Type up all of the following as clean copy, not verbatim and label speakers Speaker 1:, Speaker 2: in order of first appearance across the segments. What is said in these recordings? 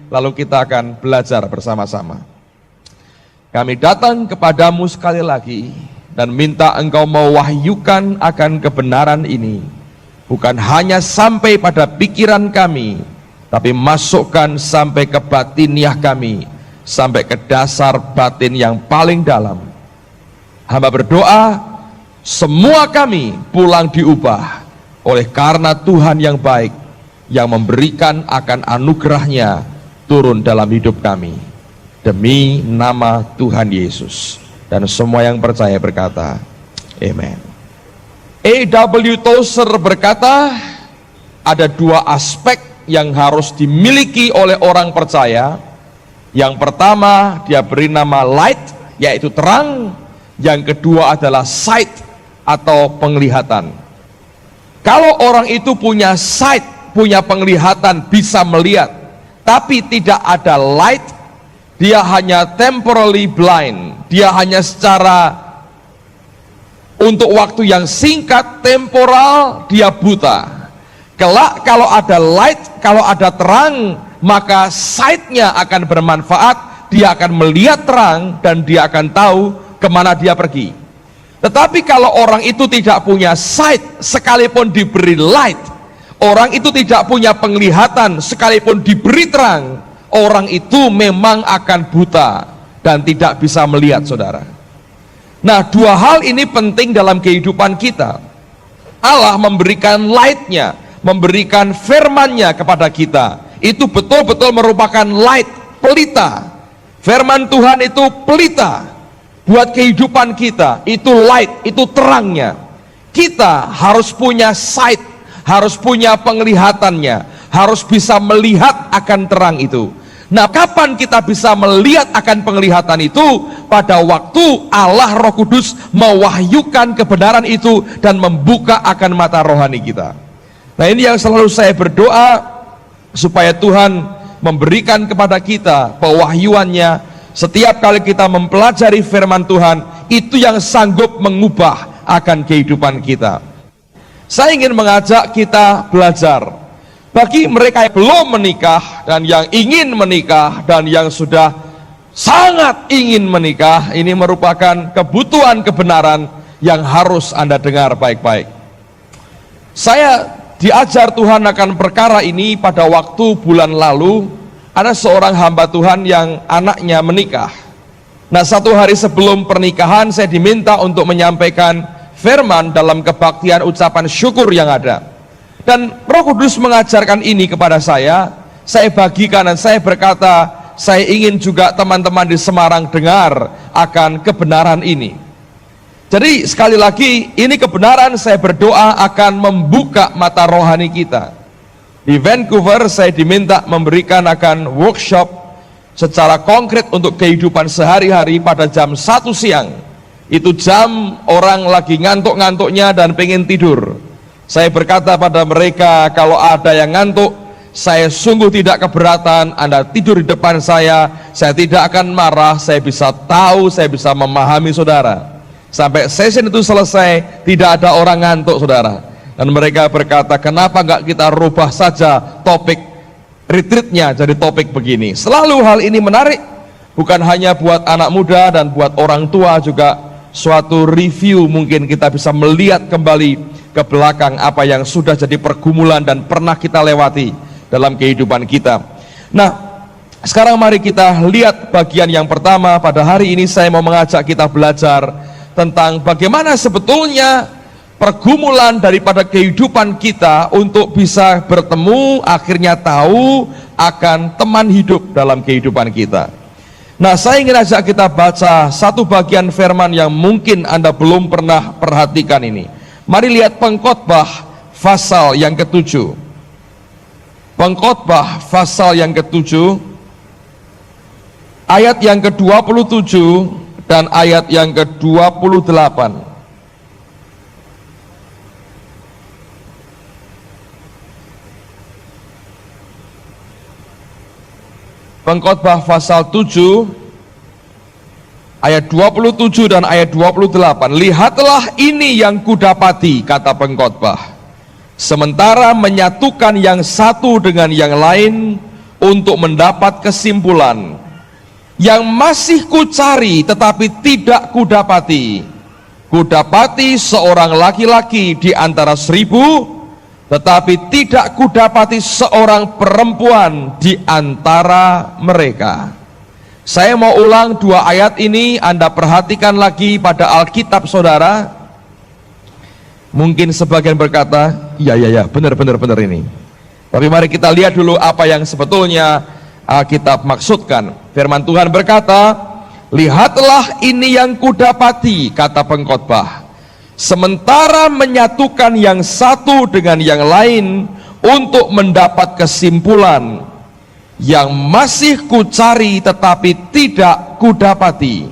Speaker 1: lalu kita akan belajar bersama-sama. Kami datang kepadamu sekali lagi dan minta Engkau mewahyukan akan kebenaran ini, bukan hanya sampai pada pikiran kami, tapi masukkan sampai ke batiniah kami, sampai ke dasar batin yang paling dalam. Hamba berdoa, semua kami pulang diubah oleh karena Tuhan yang baik, yang memberikan akan anugerahnya turun dalam hidup kami. Demi nama Tuhan Yesus. Dan semua yang percaya berkata, Amen. A.W. Tozer berkata, ada dua aspek yang harus dimiliki oleh orang percaya. Yang pertama, dia beri nama light, yaitu terang. Yang kedua adalah sight, atau penglihatan. Kalau orang itu punya sight, punya penglihatan, bisa melihat, tapi tidak ada light, dia hanya temporarily blind. Dia hanya secara untuk waktu yang singkat, temporal, dia buta. Kelak kalau ada light, kalau ada terang, maka sight-nya akan bermanfaat. Dia akan melihat terang dan dia akan tahu kemana dia pergi. Tetapi kalau orang itu tidak punya sight, sekalipun diberi light, orang itu tidak punya penglihatan, sekalipun diberi terang, orang itu memang akan buta dan tidak bisa melihat, saudara. Nah, dua hal ini penting dalam kehidupan kita. Allah memberikan light-nya, memberikan firman-Nya kepada kita. Itu betul-betul merupakan light, pelita. Firman Tuhan itu pelita buat kehidupan kita, itu light, itu terangnya. Kita harus punya sight, harus punya penglihatannya, harus bisa melihat akan terang itu. Nah, kapan kita bisa melihat akan penglihatan itu? Pada waktu Allah Roh Kudus mewahyukan kebenaran itu dan membuka akan mata rohani kita. Nah, ini yang selalu saya berdoa, supaya Tuhan memberikan kepada kita pewahyuannya. Setiap kali kita mempelajari firman Tuhan, itu yang sanggup mengubah akan kehidupan kita. Saya ingin mengajak kita belajar. Bagi mereka yang belum menikah dan yang ingin menikah dan yang sudah sangat ingin menikah, ini merupakan kebutuhan kebenaran yang harus Anda dengar baik-baik. Saya diajar Tuhan akan perkara ini pada waktu bulan lalu. Ada seorang hamba Tuhan yang anaknya menikah. Nah, satu hari sebelum pernikahan saya diminta untuk menyampaikan firman dalam kebaktian ucapan syukur yang ada. Dan Roh Kudus mengajarkan ini kepada saya bagikan dan saya berkata, saya ingin juga teman-teman di Semarang dengar akan kebenaran ini. Jadi sekali lagi, ini kebenaran, saya berdoa akan membuka mata rohani kita. Di Vancouver saya diminta memberikan akan workshop secara konkret untuk kehidupan sehari-hari pada jam 1 siang. Itu jam orang lagi ngantuk-ngantuknya dan pengen tidur. Saya berkata pada mereka, kalau ada yang ngantuk, saya sungguh tidak keberatan Anda tidur di depan saya tidak akan marah, saya bisa tahu, saya bisa memahami saudara. Sampai session itu selesai, tidak ada orang ngantuk, saudara. Dan mereka berkata, kenapa enggak kita rubah saja topik retreatnya jadi topik begini. Selalu hal ini menarik, bukan hanya buat anak muda dan buat orang tua, juga suatu review, mungkin kita bisa melihat kembali ke belakang apa yang sudah jadi pergumulan dan pernah kita lewati dalam kehidupan kita. Nah, sekarang mari kita lihat bagian yang pertama. Pada hari ini saya mau mengajak kita belajar tentang bagaimana sebetulnya pergumulan daripada kehidupan kita untuk bisa bertemu, akhirnya tahu akan teman hidup dalam kehidupan kita. Nah, saya ingin ajak kita baca satu bagian firman yang mungkin Anda belum pernah perhatikan ini. Mari lihat Pengkhotbah pasal yang ke-7. Pengkhotbah pasal yang ke-7, ayat yang ke-27 dan ayat yang ke-28. Pengkhotbah pasal 7 ayat 27 dan ayat 28. Lihatlah ini yang kudapati, kata pengkhotbah. Sementara menyatukan yang satu dengan yang lain, untuk mendapat kesimpulan. Yang masih kucari tetapi tidak kudapati. Kudapati seorang laki-laki di antara 1000, tetapi tidak kudapati seorang perempuan di antara mereka. Saya mau ulang 2 ayat ini, Anda perhatikan lagi pada Alkitab saudara. Mungkin sebagian berkata, iya, benar ini. Tapi mari kita lihat dulu apa yang sebetulnya Alkitab maksudkan. Firman Tuhan berkata, lihatlah ini yang kudapati, kata pengkhotbah. Sementara menyatukan yang satu dengan yang lain untuk mendapat kesimpulan, yang masih kucari tetapi tidak kudapati.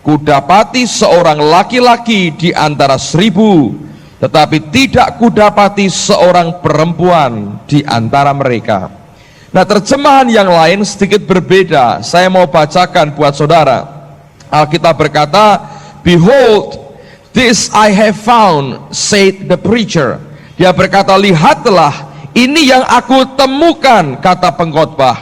Speaker 1: Kudapati seorang laki-laki di antara 1000, tetapi tidak kudapati seorang perempuan di antara mereka. Nah, terjemahan yang lain sedikit berbeda. Saya mau bacakan buat saudara. Alkitab berkata, behold, this I have found, said the preacher. Dia berkata, lihatlah, ini yang aku temukan, kata pengkhotbah.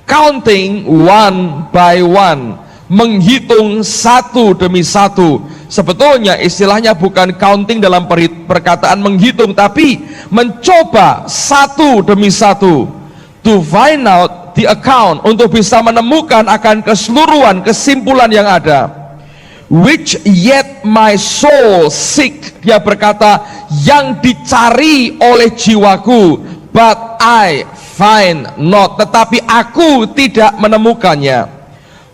Speaker 1: Counting one by one, menghitung satu demi satu. Sebetulnya istilahnya bukan counting dalam perkataan menghitung, tapi mencoba satu demi satu, to find out the account, untuk bisa menemukan akan keseluruhan kesimpulan yang ada. Which yet my soul seek, dia berkata, yang dicari oleh jiwaku, but I find not, tetapi aku tidak menemukannya.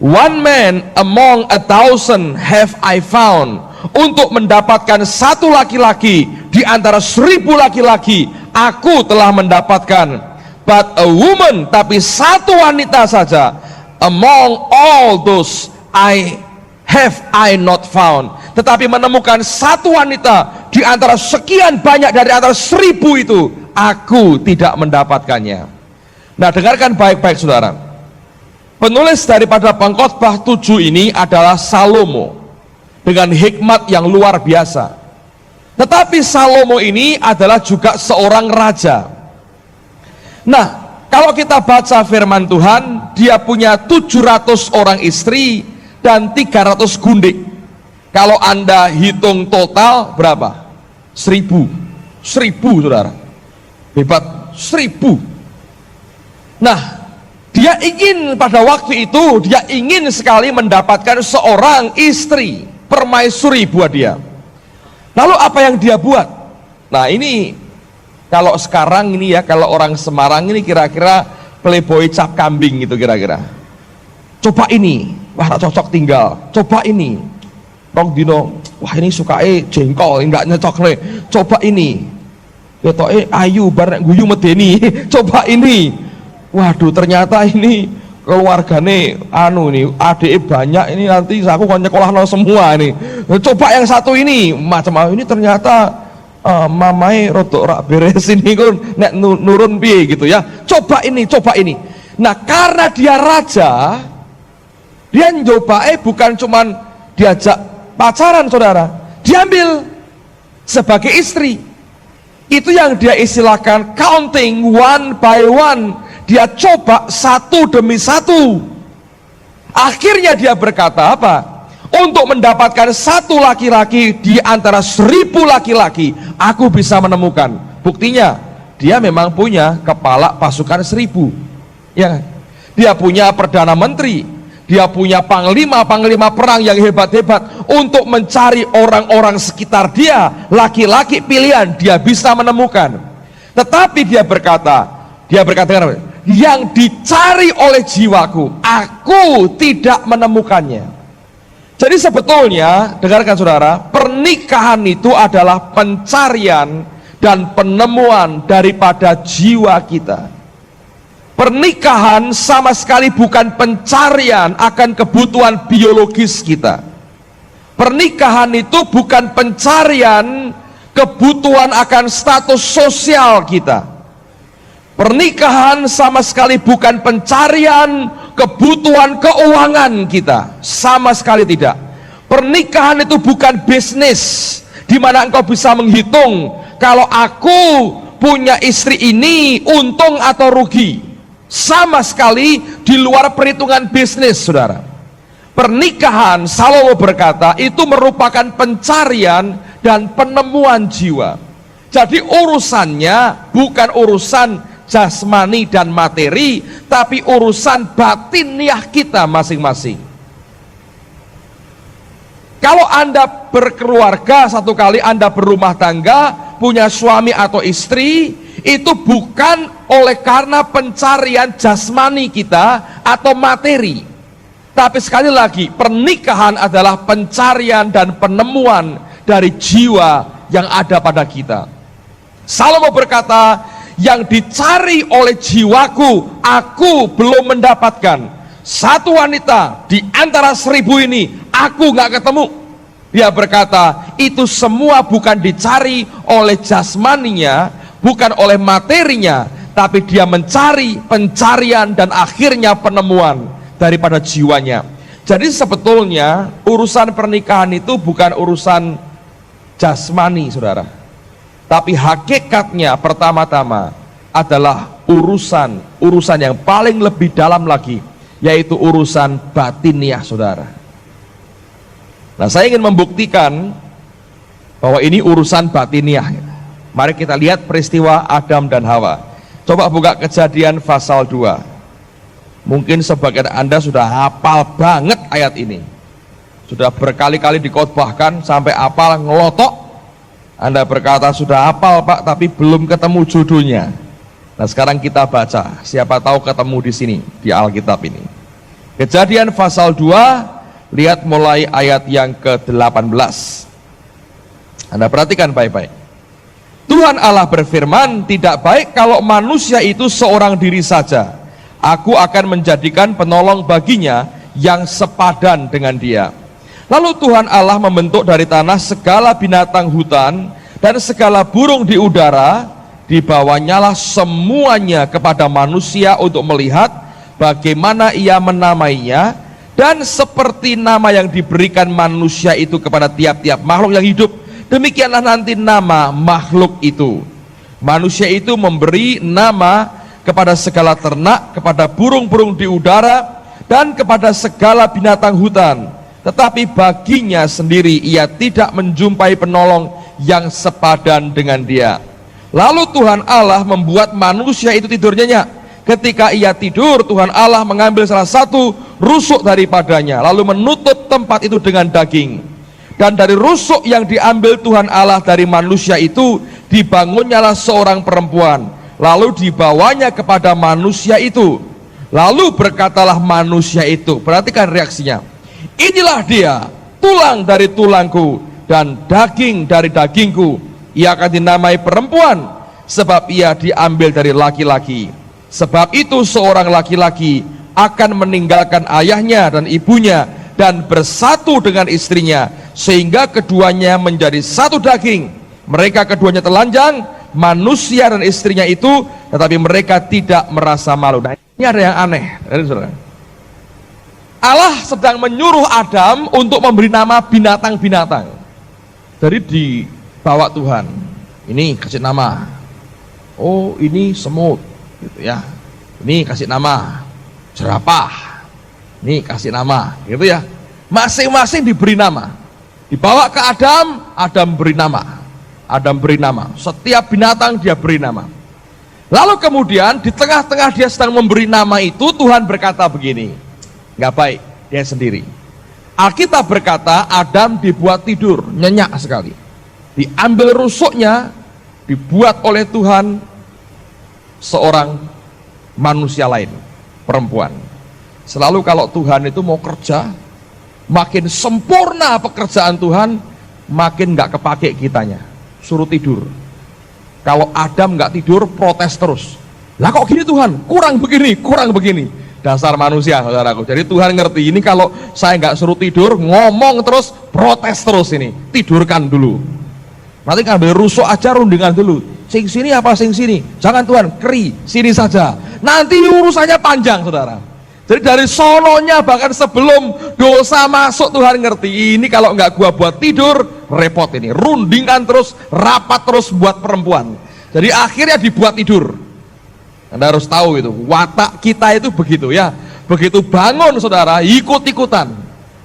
Speaker 1: One man among 1,000 have I found, untuk mendapatkan satu laki-laki di antara 1000 laki-laki aku telah mendapatkan. But a woman, tapi satu wanita saja, among all those have I not found, tetapi menemukan satu wanita di antara sekian banyak dari antara 1000 itu, aku tidak mendapatkannya. Nah, dengarkan baik-baik saudara. Penulis daripada pengkhotbah 7 ini adalah Salomo, dengan hikmat yang luar biasa. Tetapi Salomo ini adalah juga seorang raja. Nah, kalau kita baca firman Tuhan, dia punya 700 orang istri dan 300 gundik. Kalau Anda hitung total berapa? 1000 saudara. Hebat, 1000. Nah, dia ingin pada waktu itu, dia ingin sekali mendapatkan seorang istri permaisuri buat dia. Lalu apa yang dia buat? Nah, ini kalau sekarang ini ya, kalau orang Semarang ini kira-kira playboy cap kambing gitu kira-kira. Coba ini, wah cocok tinggal. Coba ini, rong dino, wah ini sukae jengkol, enggak nyocok le. Coba ini, ketoke ayu bareng guyu medeni. Coba ini, waduh ternyata ini keluargane nih adike banyak, ini nanti aku kon nyekolahno semua ini. Coba yang satu ini, macam ini ternyata mamai rodok rak beres ini kan nek nurun piye gitu ya. Coba ini. Nah, karena dia raja, dia nyobae bukan cuman diajak pacaran saudara, diambil sebagai istri. Itu yang dia istilahkan counting one by one. Dia coba satu demi satu. Akhirnya dia berkata apa? Untuk mendapatkan satu laki-laki di antara 1000 laki-laki, aku bisa menemukan. Buktinya, dia memang punya kepala pasukan 1000. Ya, dia punya perdana menteri, dia punya panglima perang yang hebat-hebat untuk mencari orang-orang sekitar dia, laki-laki pilihan, dia bisa menemukan. Tetapi dia berkata, yang dicari oleh jiwaku, aku tidak menemukannya. Jadi sebetulnya, dengarkan saudara, pernikahan itu adalah pencarian dan penemuan daripada jiwa kita. Pernikahan sama sekali bukan pencarian akan kebutuhan biologis kita. Pernikahan itu bukan pencarian kebutuhan akan status sosial kita. Pernikahan sama sekali bukan pencarian kebutuhan keuangan kita, sama sekali tidak. Pernikahan itu bukan bisnis di mana engkau bisa menghitung kalau aku punya istri ini untung atau rugi. sama sekali di luar perhitungan bisnis, saudara. Pernikahan, Salomo berkata, itu merupakan pencarian dan penemuan jiwa. Jadi urusannya bukan urusan jasmani dan materi, tapi urusan batiniah kita masing-masing. Kalau Anda berkeluarga, satu kali Anda berumah tangga, punya suami atau istri, itu bukan oleh karena pencarian jasmani kita atau materi, tapi sekali lagi pernikahan adalah pencarian dan penemuan dari jiwa yang ada pada kita. Salomo berkata, yang dicari oleh jiwaku, aku belum mendapatkan. Satu wanita di antara 1000 ini, aku nggak ketemu. Dia berkata, itu semua bukan dicari oleh jasmaninya, bukan oleh materinya, tapi dia mencari pencarian dan akhirnya penemuan daripada jiwanya. Jadi sebetulnya urusan pernikahan itu bukan urusan jasmani, saudara, tapi hakikatnya pertama-tama adalah urusan yang paling lebih dalam lagi, yaitu urusan batiniah, saudara. Nah, saya ingin membuktikan bahwa ini urusan batiniah. Mari kita lihat peristiwa Adam dan Hawa. Coba buka Kejadian pasal 2. Mungkin sebagian Anda sudah hafal banget ayat ini, sudah berkali-kali dikhotbahkan sampai hafal ngelotok. Anda berkata sudah hafal Pak, tapi belum ketemu judulnya. Nah, sekarang kita baca, siapa tahu ketemu di sini di Alkitab ini. Kejadian pasal 2, lihat mulai ayat yang ke-18. Anda perhatikan baik-baik. Tuhan Allah berfirman, tidak baik kalau manusia itu seorang diri saja. Aku akan menjadikan penolong baginya yang sepadan dengan dia. Lalu Tuhan Allah membentuk dari tanah segala binatang hutan dan segala burung di udara, dibawanyalah semuanya kepada manusia untuk melihat bagaimana ia menamainya, dan seperti nama yang diberikan manusia itu kepada tiap-tiap makhluk yang hidup, demikianlah nanti nama makhluk itu. Manusia itu memberi nama kepada segala ternak, kepada burung-burung di udara, dan kepada segala binatang hutan. Tetapi baginya sendiri ia tidak menjumpai penolong yang sepadan dengan dia. Lalu Tuhan Allah membuat manusia itu tidur nyenyak. Ketika ia tidur, Tuhan Allah mengambil salah satu rusuk daripadanya, lalu menutup tempat itu dengan daging. Dan dari rusuk yang diambil Tuhan Allah dari manusia itu, dibangunnyalah seorang perempuan, lalu dibawanya kepada manusia itu. Lalu berkatalah manusia itu, perhatikan reaksinya, inilah dia, tulang dari tulangku dan daging dari dagingku. Ia akan dinamai perempuan, sebab ia diambil dari laki-laki. Sebab itu seorang laki-laki akan meninggalkan ayahnya dan ibunya dan bersatu dengan istrinya, sehingga keduanya menjadi satu daging. Mereka keduanya telanjang, manusia dan istrinya itu, tetapi mereka tidak merasa malu. Nah, ini ada yang aneh. Allah sedang menyuruh Adam untuk memberi nama binatang-binatang. Jadi dibawa Tuhan, ini kasih nama, oh ini semut gitu ya, ini kasih nama jerapah, ini kasih nama gitu ya, masing-masing diberi nama. Dibawa ke Adam, Adam beri nama, Adam beri nama, setiap binatang dia beri nama. Lalu kemudian di tengah-tengah dia sedang memberi nama itu, Tuhan berkata begini, nggak baik dia sendiri. Alkitab berkata Adam dibuat tidur nyenyak sekali, diambil rusuknya, dibuat oleh Tuhan seorang manusia lain, perempuan. Selalu kalau Tuhan itu mau kerja, makin sempurna pekerjaan Tuhan, makin nggak kepake kitanya, suruh tidur. Kalau Adam nggak tidur, protes terus. Lah kok gini Tuhan, kurang begini, kurang begini. Dasar manusia, saudaraku. Jadi Tuhan ngerti, ini kalau saya nggak suruh tidur, ngomong terus, protes terus, ini tidurkan dulu. Nanti ngambil rusuk aja, rundingan dulu. Sing sini apa sing sini? Jangan Tuhan, keri, sini saja. Nanti urusannya panjang, saudara. Jadi dari sononya, bahkan sebelum dosa masuk, Tuhan ngerti, ini kalau nggak gua buat tidur, repot ini. Rundingan terus, rapat terus buat perempuan. Jadi akhirnya dibuat tidur. Anda harus tahu itu, watak kita itu begitu ya. Begitu bangun saudara, ikut-ikutan.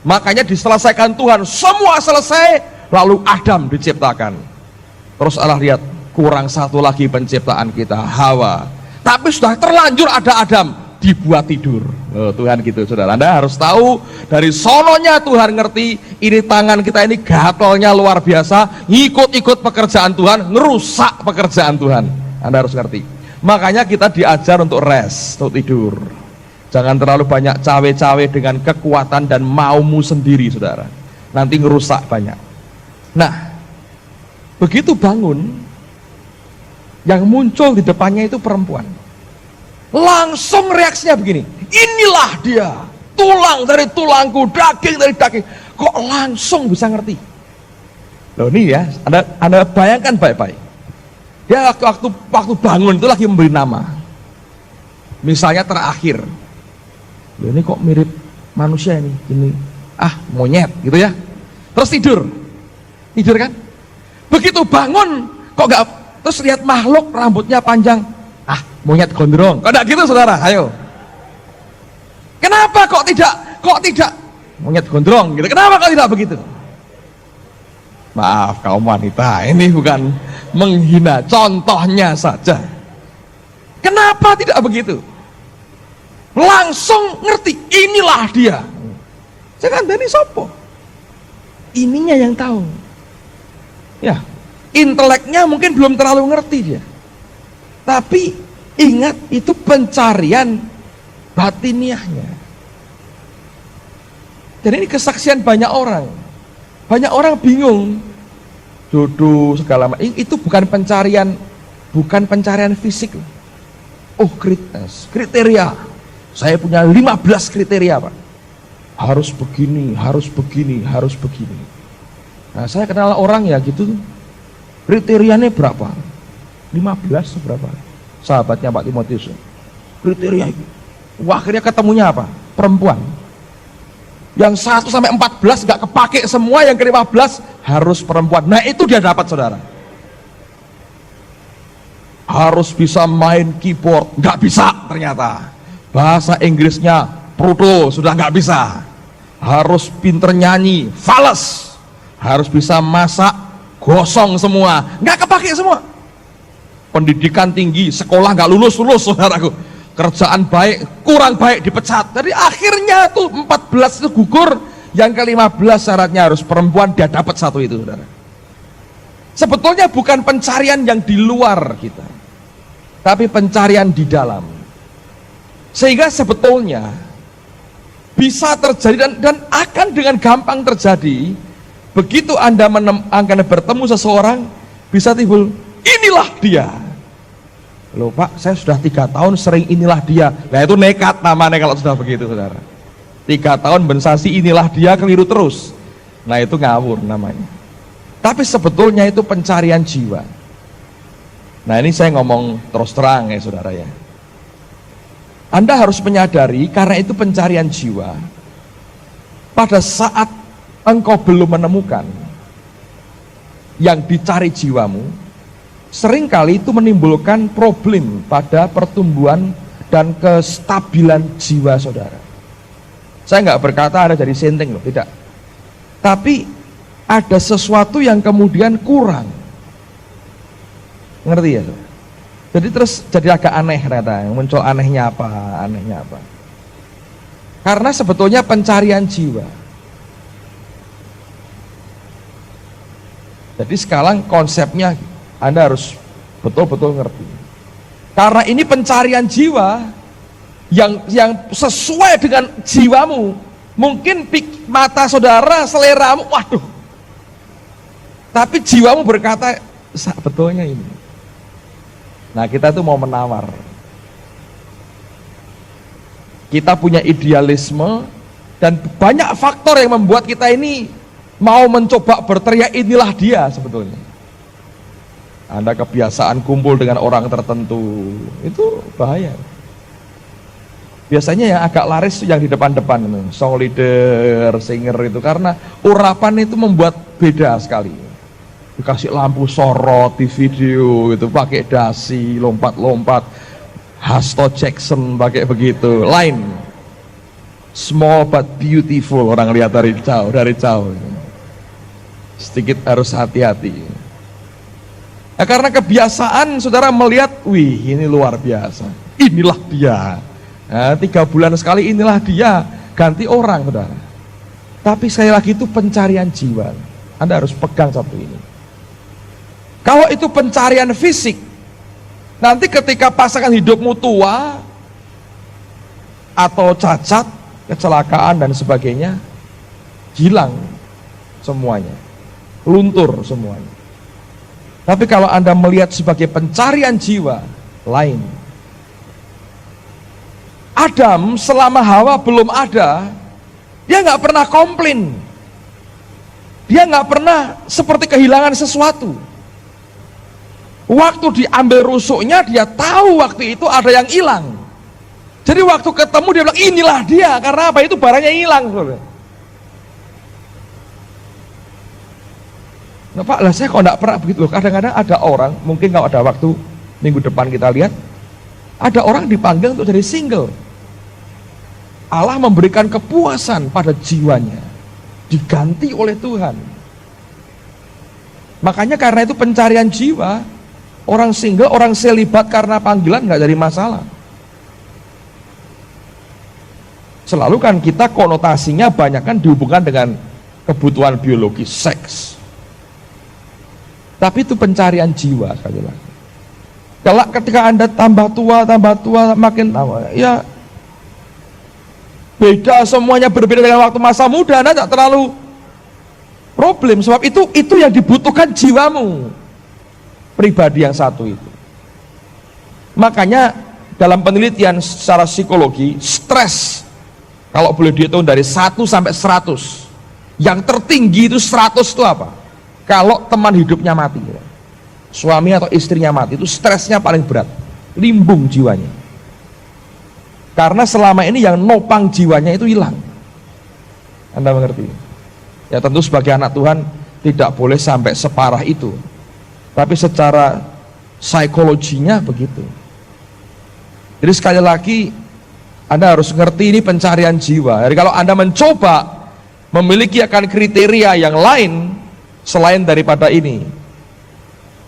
Speaker 1: Makanya diselesaikan Tuhan, semua selesai, lalu Adam diciptakan. Terus Allah lihat, kurang satu lagi penciptaan kita, Hawa. Tapi sudah terlanjur ada Adam, dibuat tidur. Oh, Tuhan gitu saudara. Anda harus tahu, dari sononya Tuhan ngerti, ini tangan kita ini gatalnya luar biasa, ngikut-ikut pekerjaan Tuhan, ngerusak pekerjaan Tuhan. Anda harus ngerti. Makanya kita diajar untuk rest, untuk tidur. Jangan terlalu banyak cawe-cawe dengan kekuatan dan maumu sendiri, saudara. Nanti ngerusak banyak. Nah, begitu bangun, yang muncul di depannya itu perempuan. Langsung reaksinya begini, inilah dia, tulang dari tulangku, daging dari daging. Kok langsung bisa ngerti? Loh ini ya, Anda bayangkan baik-baik. Dia waktu bangun itu lagi memberi nama. Misalnya terakhir, loh ini kok mirip manusia ini, monyet gitu ya. Terus tidur kan? Begitu bangun, kok nggak, terus lihat makhluk rambutnya panjang, monyet gondrong. Kok enggak gitu saudara? Ayo. Kenapa kok tidak monyet gondrong gitu? Kenapa kok tidak begitu? Maaf kaum wanita, ini bukan menghina, contohnya saja. Kenapa tidak begitu? Langsung ngerti, inilah dia. Jangan Dani sopo. Ininya yang tahu. Ya, inteleknya mungkin belum terlalu ngerti dia. Tapi ingat, itu pencarian batiniahnya. Dan ini kesaksian banyak orang. Banyak orang bingung, jodoh segala macam. Itu bukan pencarian fisik. Oh, kriteria. Saya punya 15 kriteria, Pak. Harus begini, harus begini, harus begini. Nah, saya kenal orang ya gitu. Kriterianya berapa? 15 berapa? Sahabatnya Pak Timotius. Kriteria itu. Wah, akhirnya ketemunya apa? Perempuan. Yang 1 sampai 14 nggak kepake semua, yang ke-15 harus perempuan. Nah, itu dia dapat saudara. Harus bisa main keyboard, nggak bisa ternyata. Bahasa Inggrisnya bruto, sudah nggak bisa. Harus pinter nyanyi, fales. Harus bisa masak, gosong semua, nggak kepake semua. Pendidikan tinggi, sekolah nggak lulus saudaraku. Kerjaan baik, kurang baik, dipecat. Jadi akhirnya tuh 14 itu gugur, yang ke-15 syaratnya harus perempuan, dia dapat satu itu saudara. Sebetulnya bukan pencarian yang di luar kita, tapi pencarian di dalam. Sehingga sebetulnya bisa terjadi dan akan dengan gampang terjadi. Begitu Anda akan bertemu seseorang, bisa timbul, inilah dia. Loh Pak, saya sudah 3 tahun sering inilah dia. Nah itu nekat namanya kalau sudah begitu saudara. 3 tahun bensasi inilah dia, keliru terus. Nah itu ngawur namanya. Tapi sebetulnya itu pencarian jiwa. Nah ini saya ngomong terus terang ya saudara ya. Anda harus menyadari karena itu pencarian jiwa. Pada saat engkau belum menemukan yang dicari jiwamu, seringkali itu menimbulkan problem pada pertumbuhan dan kestabilan jiwa saudara. Saya nggak berkata ada jadi senteng loh, tidak. Tapi ada sesuatu yang kemudian kurang. Ngerti ya saudara? Jadi terus jadi agak aneh ternyata, muncul anehnya apa? Karena sebetulnya pencarian jiwa. Jadi sekarang konsepnya Anda harus betul-betul ngerti. Karena ini pencarian jiwa yang sesuai dengan jiwamu. Mungkin mata saudara, seleramu, waduh. Tapi jiwamu berkata, sebetulnya ini. Nah kita tuh mau menawar. Kita punya idealisme dan banyak faktor yang membuat kita ini mau mencoba berteriak inilah dia sebetulnya. Anda kebiasaan kumpul dengan orang tertentu, itu bahaya. Biasanya yang agak laris yang di depan-depan, song leader, singer itu, karena urapan itu membuat beda sekali. Dikasih lampu sorot di video itu, pakai dasi, lompat-lompat. Hasto Jackson pakai begitu, line small but beautiful, orang lihat dari jauh, sedikit harus hati-hati. Nah, karena kebiasaan saudara melihat, wih ini luar biasa, inilah dia. Nah, 3 bulan sekali inilah dia, ganti orang saudara. Tapi sekali lagi itu pencarian jiwa. Anda harus pegang satu ini. Kalau itu pencarian fisik, nanti ketika pasangan hidupmu tua atau cacat, kecelakaan dan sebagainya, hilang semuanya, luntur semuanya. Tapi kalau Anda melihat sebagai pencarian jiwa, lain. Adam selama Hawa belum ada, dia nggak pernah komplain, dia nggak pernah seperti kehilangan sesuatu. Waktu diambil rusuknya, dia tahu waktu itu ada yang hilang. Jadi waktu ketemu dia bilang inilah dia, karena apa? Itu barangnya hilang. Nah, Pak, lah saya kok enggak pernah begitu loh. Kadang-kadang ada orang, mungkin kalau ada waktu minggu depan kita lihat, ada orang dipanggil untuk jadi single. Allah memberikan kepuasan pada jiwanya, diganti oleh Tuhan. Makanya karena itu pencarian jiwa, orang single, orang selibat karena panggilan nggak jadi masalah. Selalu kan kita konotasinya banyak kan dihubungkan dengan kebutuhan biologis, seks. Tapi itu pencarian jiwa sekali lagi. Kalau ketika Anda tambah tua, makin tahu, ya beda, semuanya berbeda dengan waktu masa muda. Anda tidak terlalu problem, sebab itu yang dibutuhkan jiwamu. Pribadi yang satu itu. Makanya dalam penelitian secara psikologi, stres kalau boleh dihitung dari 1 sampai 100, yang tertinggi itu 100 itu apa? Kalau teman hidupnya mati, suami atau istrinya mati, itu stresnya paling berat, limbung jiwanya. Karena selama ini yang nopang jiwanya itu hilang. Anda mengerti? Ya tentu sebagai anak Tuhan tidak boleh sampai separah itu. Tapi secara psikologinya begitu. Jadi sekali lagi Anda harus ngerti ini pencarian jiwa. Jadi kalau Anda mencoba memiliki akan kriteria yang lain selain daripada ini,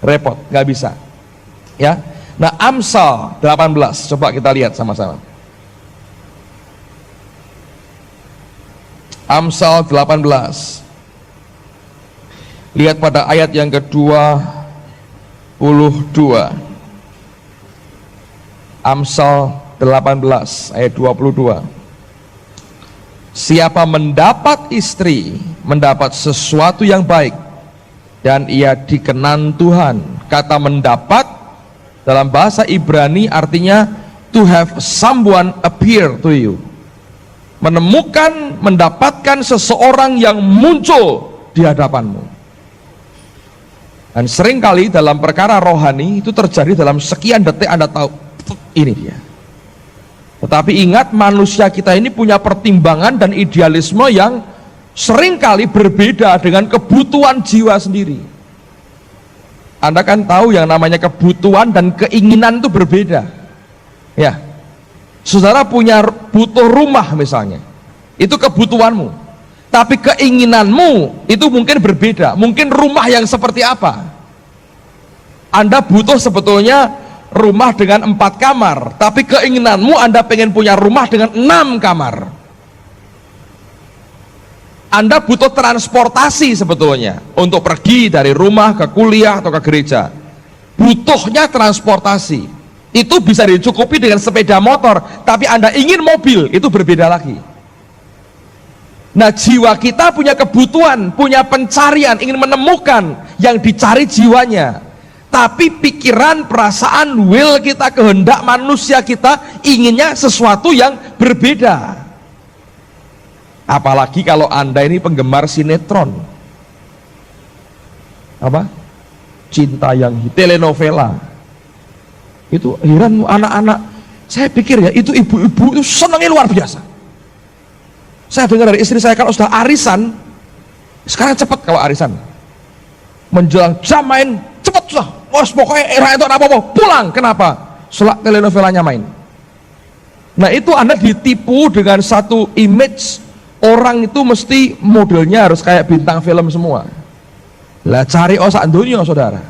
Speaker 1: repot, nggak bisa. Ya. Nah, Amsal 18, coba kita lihat sama-sama. Amsal 18. Lihat pada ayat yang kedua 22. Amsal 18 ayat 22. Siapa mendapat istri, mendapat sesuatu yang baik, dan ia dikenan Tuhan. Kata mendapat dalam bahasa Ibrani artinya to have someone appear to you. Menemukan, mendapatkan seseorang yang muncul di hadapanmu. Dan seringkali dalam perkara rohani itu terjadi dalam sekian detik Anda tahu, ini dia. Tetapi ingat, manusia kita ini punya pertimbangan dan idealisme yang seringkali berbeda dengan kebutuhan jiwa sendiri. Anda kan tahu yang namanya kebutuhan dan keinginan itu berbeda. Ya, saudara butuh rumah misalnya, itu kebutuhanmu. Tapi keinginanmu itu mungkin berbeda. Mungkin rumah yang seperti apa? Anda butuh sebetulnya rumah dengan 4 kamar, tapi keinginanmu Anda pengen punya rumah dengan 6 kamar. Anda butuh transportasi sebetulnya untuk pergi dari rumah ke kuliah atau ke gereja. Butuhnya transportasi. Itu bisa dicukupi dengan sepeda motor, tapi Anda ingin mobil, itu berbeda lagi. Nah, jiwa kita punya kebutuhan, punya pencarian, ingin menemukan yang dicari jiwanya. Tapi pikiran, perasaan, will kita, kehendak manusia kita inginnya sesuatu yang berbeda. Apalagi kalau Anda ini penggemar sinetron. Apa? Cinta yang telenovela. Itu heran anak-anak. Saya pikir ya, itu ibu-ibu itu senangnya luar biasa. Saya dengar dari istri saya, kalau sudah arisan, sekarang cepat kalau arisan, menjelang jam main cepat sudah, pokoknya era itu apa-apa pulang. Kenapa? selak telenovelanya main. Nah itu Anda ditipu dengan satu image, orang itu mesti modelnya harus kayak bintang film semua. Lah cari osak dunia saudara,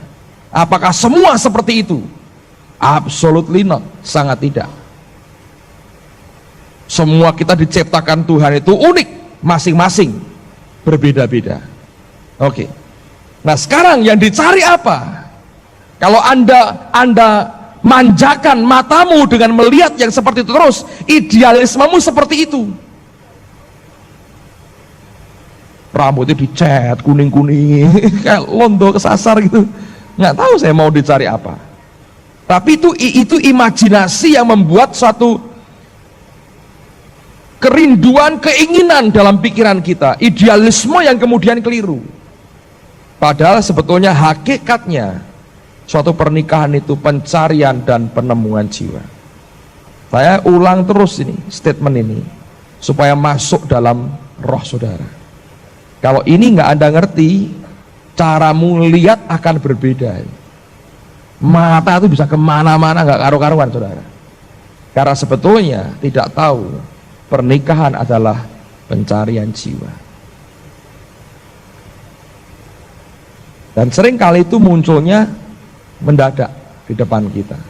Speaker 1: apakah semua seperti itu? Absolutely not, sangat tidak. Semua kita diciptakan Tuhan itu unik, masing-masing berbeda-beda. Oke. Nah sekarang yang dicari apa? Kalau anda manjakan matamu dengan melihat yang seperti itu terus, idealismemu seperti itu. Rambutnya dicat kuning-kuning, kayak londo kesasar gitu. Nggak tahu saya mau dicari apa. Tapi itu imajinasi yang membuat suatu kerinduan, keinginan dalam pikiran kita, idealisme yang kemudian keliru. Padahal sebetulnya hakikatnya suatu pernikahan itu pencarian dan penemuan jiwa. Saya ulang terus ini statement ini supaya masuk dalam roh saudara. Kalau ini nggak Anda ngerti, caramu lihat akan berbeda. Mata itu bisa kemana-mana, nggak karu-karuan saudara. Karena sebetulnya tidak tahu pernikahan adalah pencarian jiwa. Dan sering kali itu munculnya mendadak di depan kita.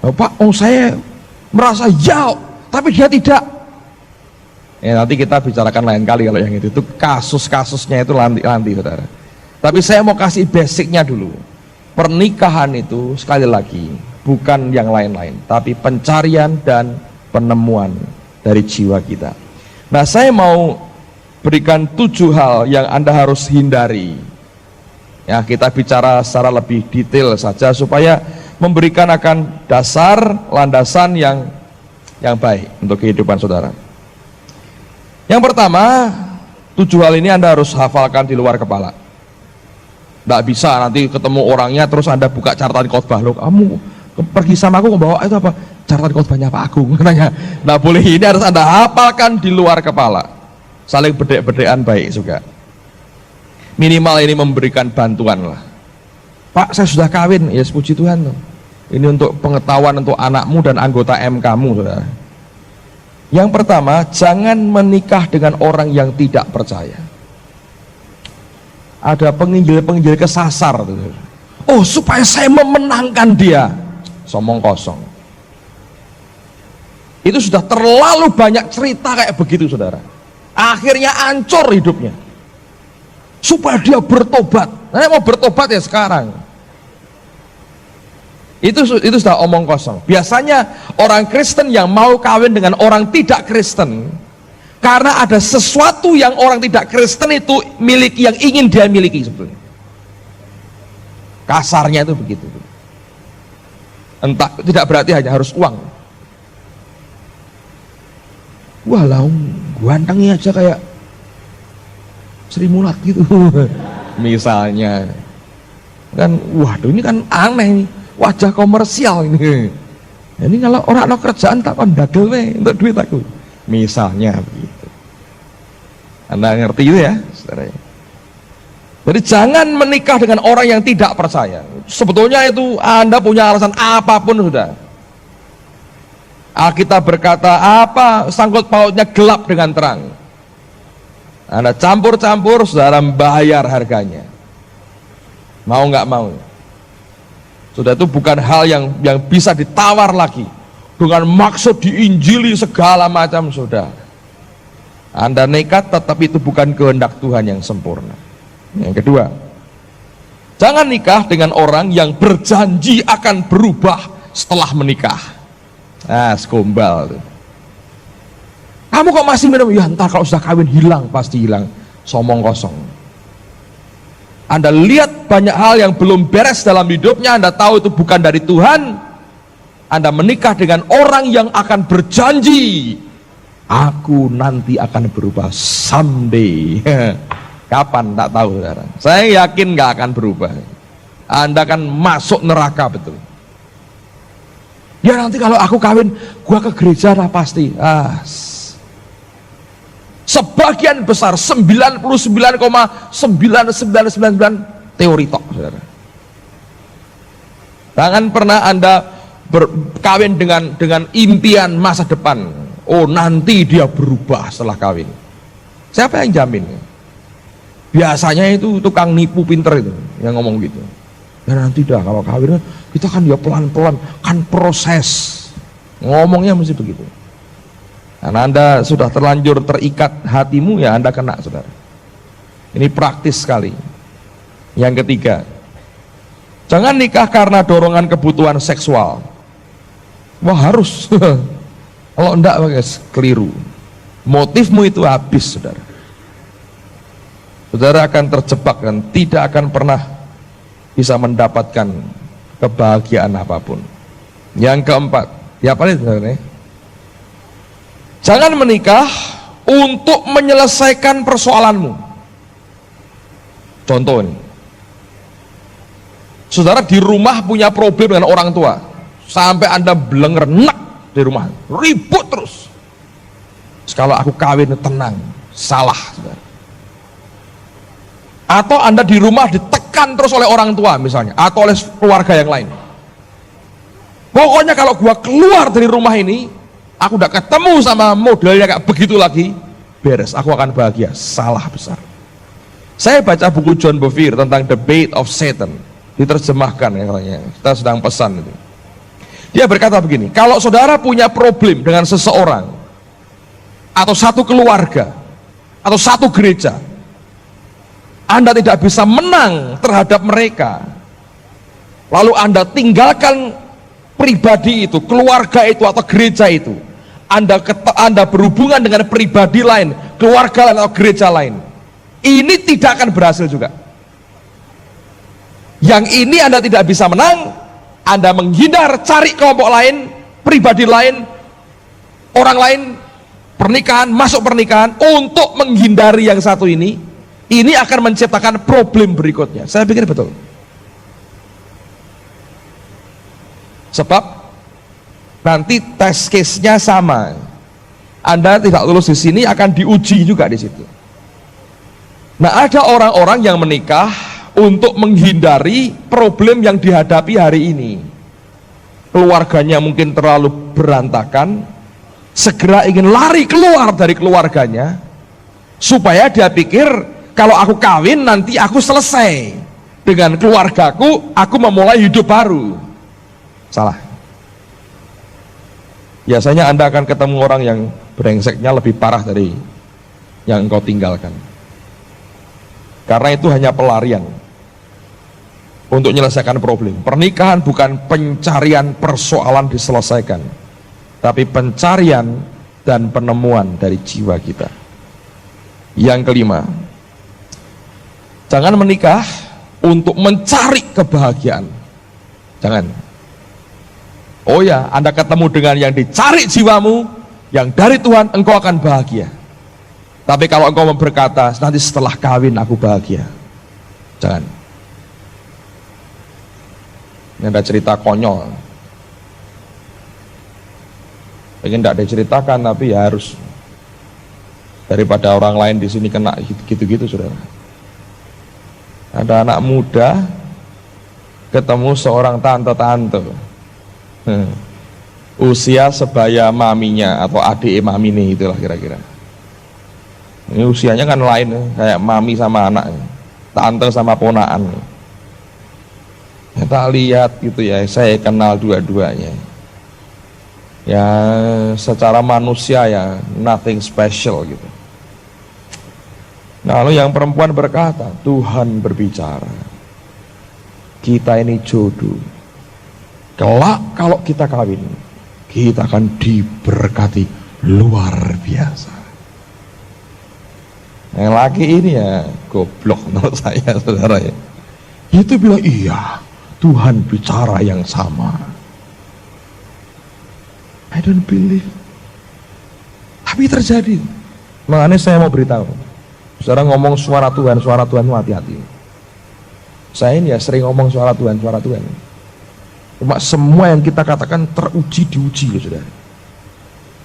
Speaker 1: Oh, Pak, saya merasa jauh, tapi dia tidak. Ya, nanti kita bicarakan lain kali kalau yang itu kasus-kasusnya itu nanti saudara. Tapi saya mau kasih basicnya dulu. Pernikahan itu sekali lagi bukan yang lain-lain, tapi pencarian dan penemuan dari jiwa kita. Nah, saya mau berikan 7 hal yang Anda harus hindari. Ya, kita bicara secara lebih detail saja supaya memberikan akan dasar landasan yang baik untuk kehidupan saudara. Yang pertama, 7 hal ini Anda harus hafalkan di luar kepala. Tidak bisa nanti ketemu orangnya terus Anda buka catatan khotbah, loh kamu pergi sama aku membawa itu apa? Catatan khotbahnya Pak Agung katanya. Nah boleh, ini harus Anda hafalkan di luar kepala. Saling bedek-bedekan baik juga. Minimal ini memberikan bantuan lah. Pak, saya sudah kawin, ya puji Tuhan tuh. Ini untuk pengetahuan untuk anakmu dan anggota MK-mu saudara. Yang pertama, jangan menikah dengan orang yang tidak percaya. Ada penginjil-penginjil kesasar tuh. Oh, supaya saya memenangkan dia. Somong kosong. Itu sudah terlalu banyak cerita kayak begitu saudara. Akhirnya hancur hidupnya. Supaya dia bertobat. Nah, mau bertobat ya sekarang. Itu sudah omong kosong. Biasanya orang Kristen yang mau kawin dengan orang tidak Kristen, karena ada sesuatu yang orang tidak Kristen itu miliki, yang ingin dia miliki sebetulnya. Kasarnya itu begitu. Entah, tidak berarti hanya harus uang. Walau gantengnya aja kayak Sri Mulat gitu. Misalnya. Kan waduh ini kan aneh nih. Wajah komersial ini. Ini kalau orang no kerjaan tak kon dagel we untuk duit aku. Misalnya begitu. Anda ngerti itu ya, saudara. Jadi jangan menikah dengan orang yang tidak percaya. Sebetulnya itu Anda punya alasan apapun sudah. Alkitab berkata apa sangkut pautnya gelap dengan terang. Anda campur-campur, saudara membayar harganya. Mau nggak mau. Sudah itu bukan hal yang bisa ditawar lagi. Dengan maksud diinjili segala macam sudah. Anda nekat tetapi itu bukan kehendak Tuhan yang sempurna. Yang kedua, jangan nikah dengan orang yang berjanji akan berubah setelah menikah. Nah, segombal tuh. Kamu kok masih minum? Ya entar kalau sudah kawin hilang, pasti hilang. Somong kosong. Anda lihat banyak hal yang belum beres dalam hidupnya, Anda tahu itu bukan dari Tuhan. Anda menikah dengan orang yang akan berjanji, aku nanti akan berubah someday. Kapan? Tak tahu saudara. Saya yakin nggak akan berubah. Anda akan masuk neraka betul. Ya nanti kalau aku kawin, gua ke gereja lah pasti. Sebagian besar 99,9999 teori tok saudara. Jangan pernah Anda berkawin dengan impian masa depan. Oh, nanti dia berubah setelah kawin. Siapa yang jamin? Biasanya itu tukang nipu pinter itu yang ngomong gitu. Ya nanti dah kalau kawin kita kan ya pelan-pelan, kan proses. Ngomongnya mesti begitu. Karena Anda sudah terlanjur terikat hatimu, ya Anda kena, saudara. Ini praktis sekali. Yang ketiga, jangan nikah karena dorongan kebutuhan seksual. Wah, harus. Kalau enggak, guys, keliru. Motifmu itu habis, saudara. Saudara akan terjebak dan tidak akan pernah bisa mendapatkan kebahagiaan apapun. Yang keempat, ya apa nih, saudara? Jangan menikah untuk menyelesaikan persoalanmu. Contoh nih, saudara di rumah punya problem dengan orang tua, sampai Anda belenger enak di rumah, ribut terus. Kalau aku kawin tenang, salah, saudara. Atau Anda di rumah ditekan terus oleh orang tua misalnya, atau oleh keluarga yang lain. Pokoknya kalau gua keluar dari rumah ini, aku udah ketemu sama modelnya kayak begitu lagi, beres, aku akan bahagia. Salah besar. Saya baca buku John Bevere tentang The Bait of Satan, diterjemahkan ya, katanya. Kita sedang pesan itu. Dia berkata begini, kalau saudara punya problem dengan seseorang, atau satu keluarga, atau satu gereja, Anda tidak bisa menang terhadap mereka, lalu Anda tinggalkan pribadi itu, keluarga itu, atau gereja itu, Anda berhubungan dengan pribadi lain, keluarga lain, atau gereja lain, ini tidak akan berhasil juga. Yang ini Anda tidak bisa menang, Anda menghindar, cari kelompok lain, pribadi lain, orang lain, pernikahan, masuk pernikahan untuk menghindari yang satu ini akan menciptakan problem berikutnya. Saya pikir betul. Sebab nanti test case-nya sama. Anda tidak lulus di sini akan diuji juga di situ. Nah, ada orang-orang yang menikah untuk menghindari problem yang dihadapi hari ini. Keluarganya mungkin terlalu berantakan, segera ingin lari keluar dari keluarganya, supaya dia pikir kalau aku kawin nanti aku selesai dengan keluargaku, aku memulai hidup baru. Salah. Biasanya Anda akan ketemu orang yang brengseknya lebih parah dari yang engkau tinggalkan. Karena itu hanya pelarian untuk menyelesaikan problem. Pernikahan bukan pencarian persoalan diselesaikan, tapi pencarian dan penemuan dari jiwa kita. Yang kelima, jangan menikah untuk mencari kebahagiaan. Jangan. Oh ya, Anda ketemu dengan yang dicari jiwamu, yang dari Tuhan, engkau akan bahagia. Tapi kalau engkau berkata, nanti setelah kawin aku bahagia, jangan. Ini ada cerita konyol, pengen tidak diceritakan, tapi ya harus, daripada orang lain di sini kena gitu-gitu, saudara. Ada anak muda ketemu seorang tante-tante, usia sebaya maminya atau adik mami nih, itulah kira-kira. Ini usianya kan lain, kayak mami sama anak, tante sama ponaan. Kita lihat gitu ya, saya kenal dua-duanya. Ya secara manusia ya nothing special gitu. Lalu yang perempuan berkata, Tuhan berbicara, kita ini jodoh. Kelak kalau kita kawin, kita akan diberkati luar biasa. Yang laki ini ya goblok menurut saya, saudara ya. Itu bilang iya, Tuhan bicara yang sama. I don't believe. Tapi terjadi. Makanya saya mau beritahu, saudara ngomong suara Tuhan hati-hati. Saya ini ya sering ngomong suara Tuhan. Cuma semua yang kita katakan diuji loh, saudara.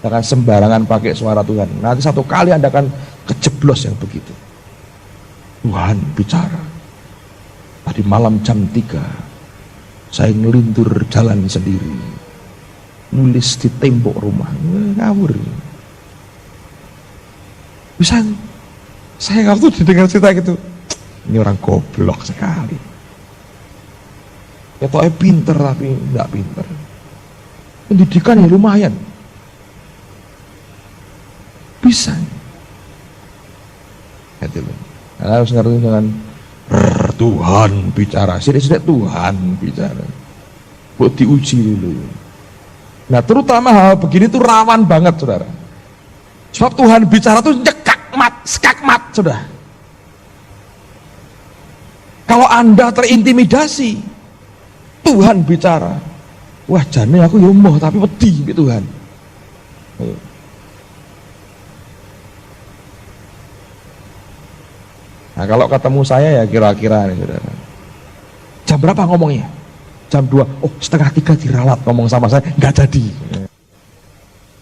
Speaker 1: Jangan sembarangan pakai suara Tuhan. Nanti satu kali Anda akan kejeblos yang begitu. Tuhan bicara. Tadi malam jam 3, Saya ngelindur jalan sendiri, nulis di tembok rumah. Ngawur. Bisa saya waktu didengar cerita gitu, ini orang goblok sekali. Ya toh pinter tapi nggak pinter. Pendidikan ya lumayan. Bisa. Itu loh. Harus ngerti dengan Tuhan bicara, sidik-sidik Tuhan bicara. Buat diuji dulu. Nah terutama hal begini tuh rawan banget saudara. Sebab Tuhan bicara tuh skakmat saudara. Kalau Anda terintimidasi, Tuhan bicara, wah jane aku ya emoh tapi wedi mbek Tuhan. Nah kalau ketemu saya ya kira-kira nih saudara, jam berapa ngomongnya? Jam 2, oh 2:30 diralat ngomong sama saya, nggak jadi.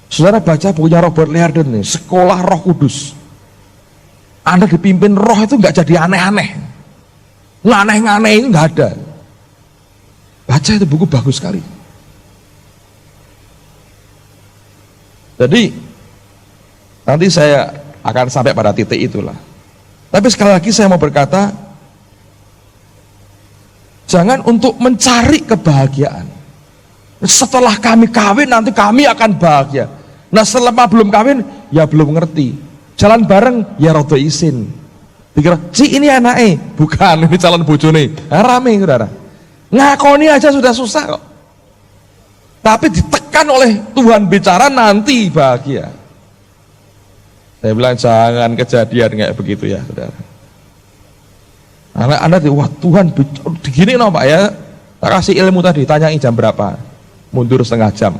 Speaker 1: Saudara baca bukunya Robert Liardon nih, Sekolah Roh Kudus. Anda dipimpin roh itu nggak jadi aneh-aneh, nganeh-nganeh itu nggak ada. Baca itu buku bagus sekali. Jadi nanti saya akan sampai pada titik itulah. Tapi sekali lagi saya mau berkata, jangan untuk mencari kebahagiaan. Setelah kami kawin nanti kami akan bahagia. Nah selama belum kawin ya belum ngerti. Jalan bareng ya rada isin. Dikira, ini anaknya, bukan ini calon bojone. Nah, rame saudara. Ngakoni aja sudah susah kok. Tapi ditekan oleh Tuhan bicara nanti bahagia. Saya bilang jangan kejadian kayak begitu ya saudara. Anda wah Tuhan begini no Pak ya, tak kasih ilmu tadi, tanyai jam berapa, mundur setengah jam,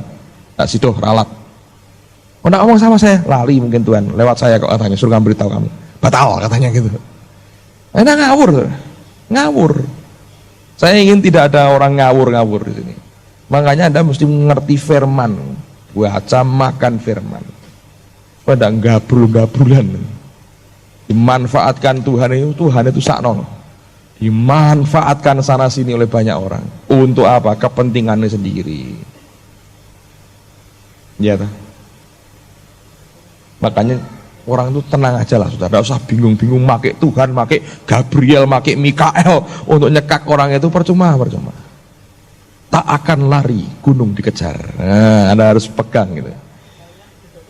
Speaker 1: tak sidoh ralat. Oh nak ngomong sama saya, lali mungkin Tuhan, lewat saya kok katanya, suruh beritahu kamu, batal katanya gitu. Enak ngawur. Saya ingin tidak ada orang ngawur di sini. Makanya Anda mesti mengerti firman, baca makan firman. Pada gabrul-gabrulan dimanfaatkan Tuhan itu sakno, dimanfaatkan sana sini oleh banyak orang untuk apa? Kepentingannya sendiri ya toh? Makanya orang itu tenang aja lah saudara, tidak usah bingung-bingung make Tuhan, make Gabriel, make Mikael untuk nyekak orang itu, percuma tak akan lari gunung dikejar. Nah, Anda harus pegang gitu,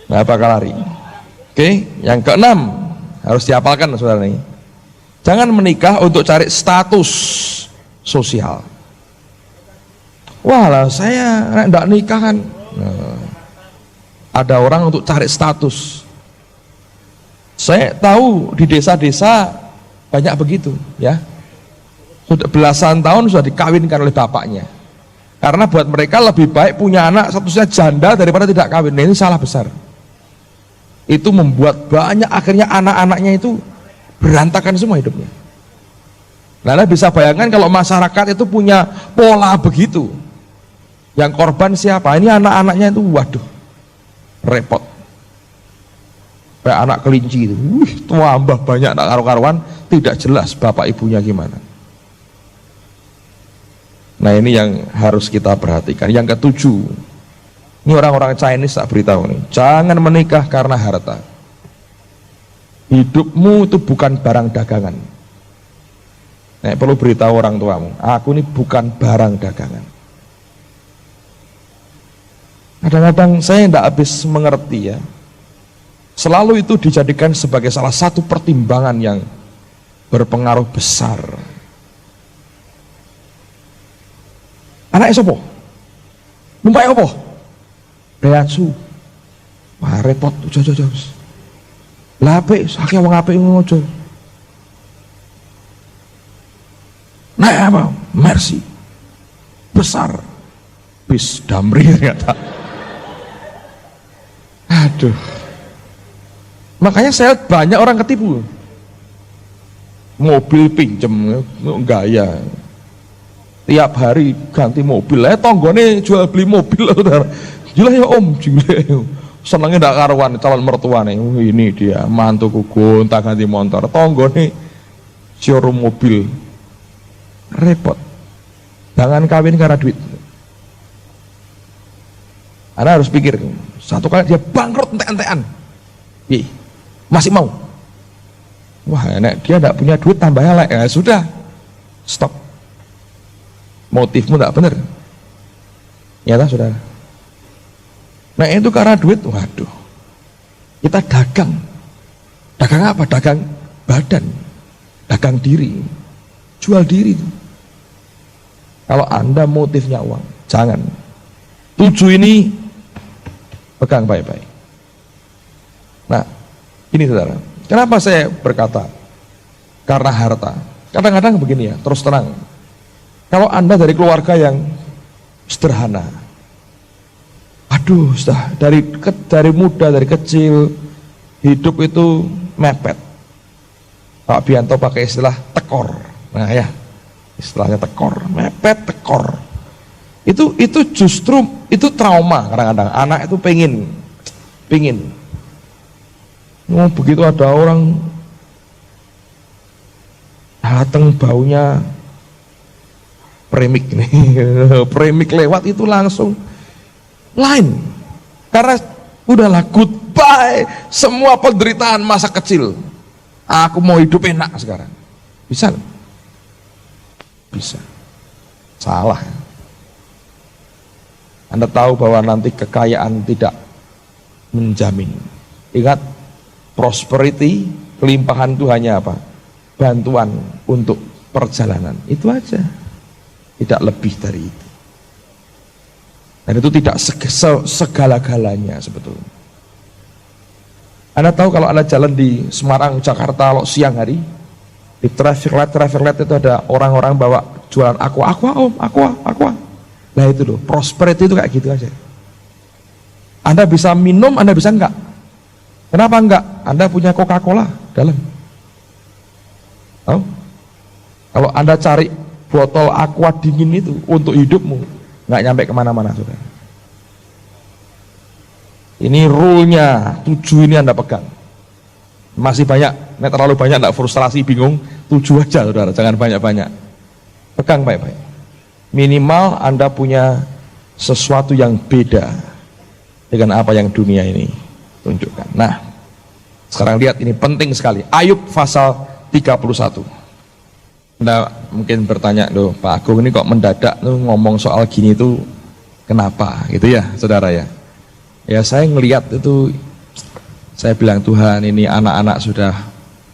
Speaker 1: nggak bakal lari. Oke, yang keenam harus dihafalkan saudara nih. Jangan menikah untuk cari status sosial. Wah lah saya enggak nikah kan. Nah, ada orang untuk cari status. Saya tahu di desa-desa banyak begitu ya. Sudah belasan tahun sudah dikawinkan oleh bapaknya. Karena buat mereka lebih baik punya anak statusnya janda daripada tidak kawin. Nah, ini salah besar. Itu membuat banyak akhirnya anak-anaknya itu berantakan semua hidupnya. Nah, Anda bisa bayangkan kalau masyarakat itu punya pola begitu, yang korban siapa? Ini anak-anaknya itu, waduh, repot. Kayak anak kelinci itu, tambah banyak anak karu-karuan, tidak jelas bapak ibunya gimana. Nah ini yang harus kita perhatikan. Yang ketujuh, ini orang-orang Chinese tak beritahu nih, jangan menikah karena harta. Hidupmu itu bukan barang dagangan. Nek perlu beritahu orang tuamu, aku ini bukan barang dagangan. Kadang-kadang saya tidak habis mengerti ya. Selalu itu dijadikan sebagai salah satu pertimbangan yang berpengaruh besar. Anaknya sopo? Numpak apa? Daihatsu. Wah repot, jauh. Lah apik, saking wong apik ngono. Nah apa? Mercy. Besar. Bis Damri ternyata. Aduh. Makanya saya banyak orang ketipu. Mobil pinjem gaya. Tiap hari ganti mobil. Tonggone jual beli mobil saudara. Gila ya om, gila. Senangnya ndak karuan calon mertuane. Ini dia mantuku gonta ganti motor. Tonggone showroom mobil. Repot. Jangan kawin karena duit. Anda harus pikir, satu kali dia bangkrut entek-entekan, masih mau? Wah, nek dia tidak punya duit tambah elek, ya sudah, stop. Motifmu tidak benar. Ya tak, saudara? Nah itu karena duit, waduh. Kita dagang. Dagang apa? Dagang badan, dagang diri, jual diri. Kalau Anda motifnya uang, jangan. 7 ini pegang baik-baik. Nah, ini saudara, kenapa saya berkata karena harta? Kadang-kadang begini ya, terus terang. Kalau Anda dari keluarga yang sederhana, aduh, sudah dari muda, dari kecil hidup itu mepet. Pak Bianto pakai istilah tekor. Nah ya, istilahnya tekor, mepet tekor. Itu justru itu trauma. Kadang-kadang anak itu pengen. Oh, begitu ada orang datang baunya premik nih, premik lewat itu langsung lain. Karena udahlah, goodbye semua penderitaan masa kecil. Aku mau hidup enak sekarang. Bisa? Bisa. Salah. Anda tahu bahwa nanti kekayaan tidak menjamin. Ingat, prosperity, kelimpahan itu hanya apa? Bantuan untuk perjalanan. Itu aja. Tidak lebih dari itu. Dan itu tidak segala-galanya sebetulnya. Anda tahu kalau Anda jalan di Semarang, Jakarta, kalau siang hari, di traffic light itu ada orang-orang bawa jualan aqua. Nah itu loh, prosperity itu kayak gitu aja. Anda bisa minum, Anda bisa enggak? Kenapa enggak? Anda punya Coca-Cola dalam. Oh? Kalau Anda cari botol aqua dingin itu untuk hidupmu, nggak nyampe kemana-mana, saudara. Ini rule-nya, 7 ini Anda pegang. Masih banyak, nek terlalu banyak enggak frustrasi, bingung, 7 aja saudara, jangan banyak-banyak. Pegang baik-baik. Minimal Anda punya sesuatu yang beda dengan apa yang dunia ini tunjukkan. Nah, sekarang lihat, ini penting sekali. Ayub pasal 31. Anda mungkin bertanya, loh Pak Agung ini kok mendadak tuh ngomong soal gini tuh kenapa gitu ya saudara ya. Ya saya ngelihat itu, saya bilang Tuhan, ini anak-anak sudah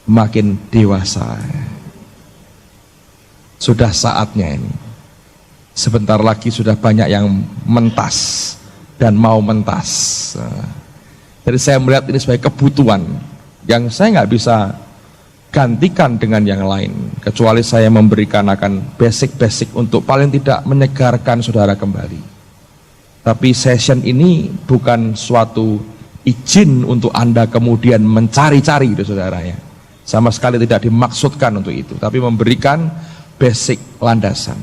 Speaker 1: makin dewasa, sudah saatnya ini. Sebentar lagi sudah banyak yang mentas dan mau mentas. Jadi saya melihat ini sebagai kebutuhan yang saya nggak bisa gantikan dengan yang lain, kecuali saya memberikan akan basic untuk paling tidak menyegarkan saudara kembali. Tapi session ini bukan suatu izin untuk Anda kemudian mencari-cari itu saudara ya. Sama sekali tidak dimaksudkan untuk itu, tapi memberikan basic landasan.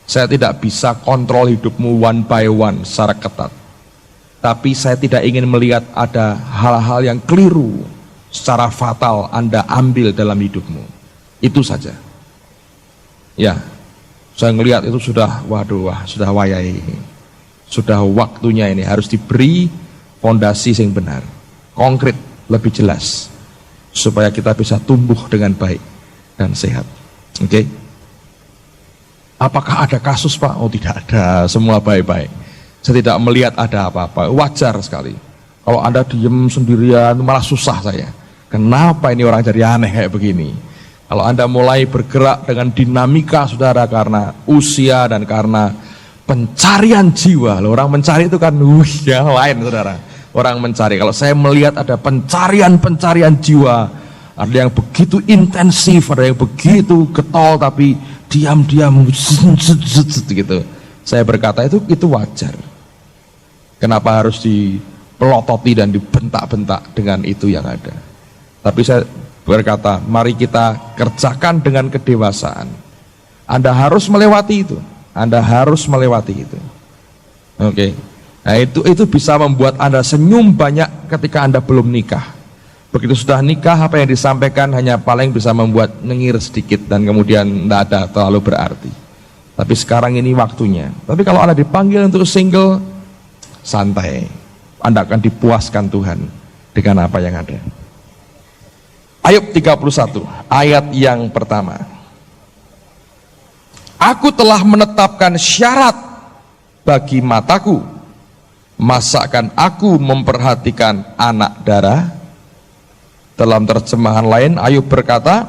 Speaker 1: Saya tidak bisa kontrol hidupmu one by one secara ketat. Tapi saya tidak ingin melihat ada hal-hal yang keliru secara fatal Anda ambil dalam hidupmu. Itu saja. Ya, saya melihat itu sudah, sudah wayai. Sudah waktunya ini harus diberi fondasi yang benar, konkret, lebih jelas, supaya kita bisa tumbuh dengan baik dan sehat. Oke? Apakah ada kasus Pak? Oh tidak ada, semua baik-baik. Saya tidak melihat ada apa-apa, wajar sekali. Kalau Anda diem sendirian malah susah saya. Kenapa ini orang jadi aneh kayak begini? Kalau Anda mulai bergerak dengan dinamika saudara karena usia dan karena pencarian jiwa, loh, orang mencari itu kan yang lain saudara. Orang mencari, kalau saya melihat ada pencarian jiwa, ada yang begitu intensif, ada yang begitu getol tapi diam-diam gitu. Saya berkata itu wajar. Kenapa harus dipelototi dan dibentak-bentak dengan itu yang ada? Tapi saya berkata, mari kita kerjakan dengan kedewasaan. Anda harus melewati itu. Anda harus melewati itu. Oke. Nah itu bisa membuat Anda senyum banyak ketika Anda belum nikah. Begitu sudah nikah, apa yang disampaikan hanya paling bisa membuat nyengir sedikit dan kemudian tidak ada terlalu berarti. Tapi sekarang ini waktunya. Tapi kalau Anda dipanggil untuk single, santai. Anda akan dipuaskan Tuhan dengan apa yang ada. Ayub 31, ayat yang pertama. Aku telah menetapkan syarat bagi mataku. Masakan aku memperhatikan anak darah? Dalam terjemahan lain, Ayub berkata,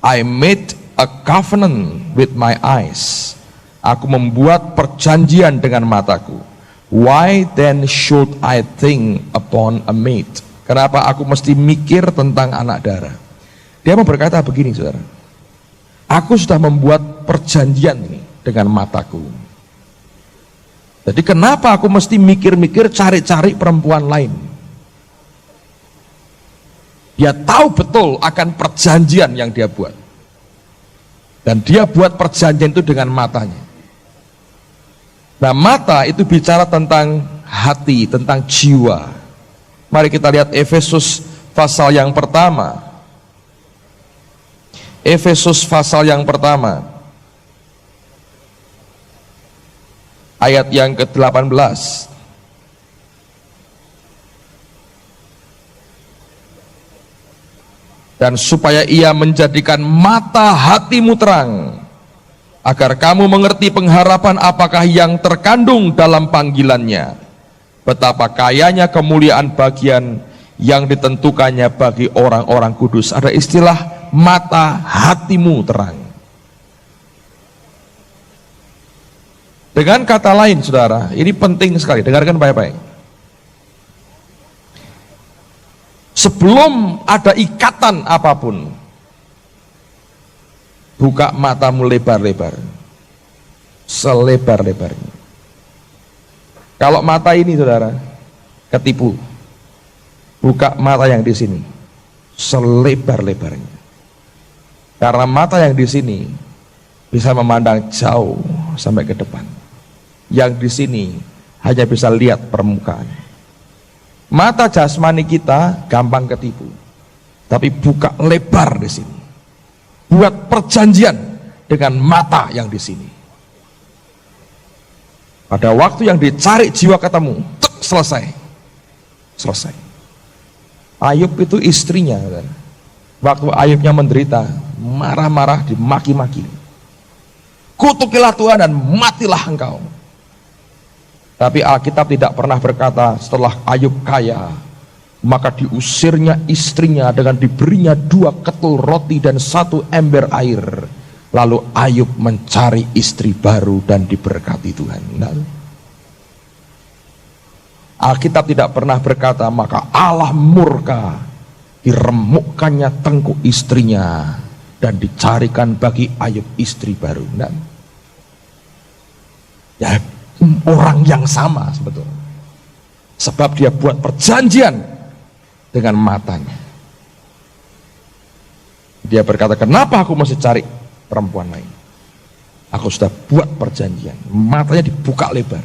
Speaker 1: I made a covenant with my eyes. Aku membuat perjanjian dengan mataku. Why then should I think upon a mate? Kenapa aku mesti mikir tentang anak darah? Dia mau berkata begini, saudara. Aku sudah membuat perjanjian ini dengan mataku. Jadi kenapa aku mesti mikir-mikir cari-cari perempuan lain? Dia tahu betul akan perjanjian yang dia buat. Dan dia buat perjanjian itu dengan matanya. Nah, mata itu bicara tentang hati, tentang jiwa. Mari kita lihat Efesus pasal yang pertama. Efesus pasal yang pertama, ayat yang ke-18. Dan supaya ia menjadikan mata hatimu terang, agar kamu mengerti pengharapan apakah yang terkandung dalam panggilannya, betapa kayanya kemuliaan bagian yang ditentukannya bagi orang-orang kudus. Ada istilah mata hatimu terang. Dengan kata lain, saudara, ini penting sekali, dengarkan baik-baik. Sebelum ada ikatan apapun, buka matamu lebar-lebar, selebar-lebarnya. Kalau mata ini, saudara, ketipu, buka mata yang di sini, selebar-lebarnya. Karena mata yang di sini bisa memandang jauh sampai ke depan. Yang di sini hanya bisa lihat permukaan. Mata jasmani kita gampang ketipu, tapi buka lebar di sini. Buat perjanjian dengan mata yang di sini. Pada waktu yang dicari jiwa ketemu, selesai. Selesai. Ayub itu istrinya, waktu Ayubnya menderita, marah-marah, dimaki-maki. Kutukilah Tuhan dan matilah engkau. Tapi Alkitab tidak pernah berkata setelah Ayub kaya, maka diusirnya istrinya dengan diberinya 2 ketul roti dan 1 ember air. Lalu Ayub mencari istri baru dan diberkati Tuhan. Nah, Alkitab tidak pernah berkata maka Allah murka, diremukkannya tengkuk istrinya dan dicarikan bagi Ayub istri baru. Nah, ya, orang yang sama sebetulnya, sebab dia buat perjanjian dengan matanya. Dia berkata, kenapa aku mesti cari perempuan lain? Aku sudah buat perjanjian. Matanya dibuka lebar.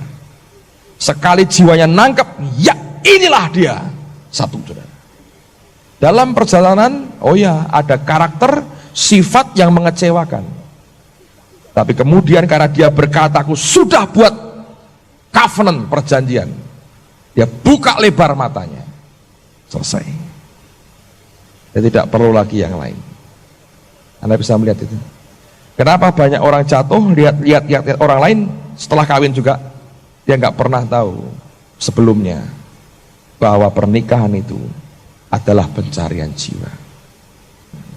Speaker 1: Sekali jiwanya nangkep, ya inilah dia. Satu, saudara. Dalam perjalanan, oh ya, ada karakter, sifat yang mengecewakan. Tapi kemudian karena dia berkata, aku sudah buat covenant, perjanjian, dia buka lebar matanya, selesai. Dia tidak perlu lagi yang lain. Anda bisa melihat itu. Kenapa banyak orang jatuh lihat orang lain setelah kawin juga, dia nggak pernah tahu sebelumnya bahwa pernikahan itu adalah pencarian jiwa.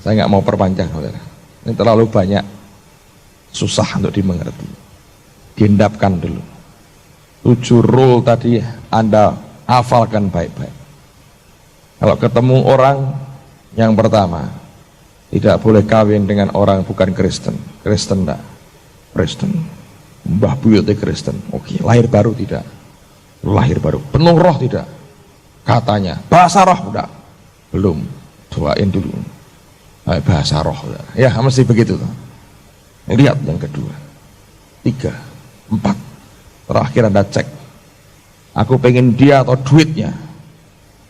Speaker 1: Saya nggak mau perpanjang, saudara. Ini terlalu banyak, susah untuk dimengerti. Diendapkan dulu. 7 rule tadi Anda hafalkan baik-baik. Kalau ketemu orang yang pertama, tidak boleh kawin dengan orang bukan Kristen. Kristen enggak? Kristen. Mbah buyutnya Kristen. Oke, lahir baru tidak? Lahir baru. Penuh roh tidak? Katanya. Bahasa roh enggak? Belum. Doain dulu. Bahasa roh enggak? Ya, mesti begitu. Lihat yang kedua. 3, 4. Terakhir Anda cek, aku pengen dia atau duitnya,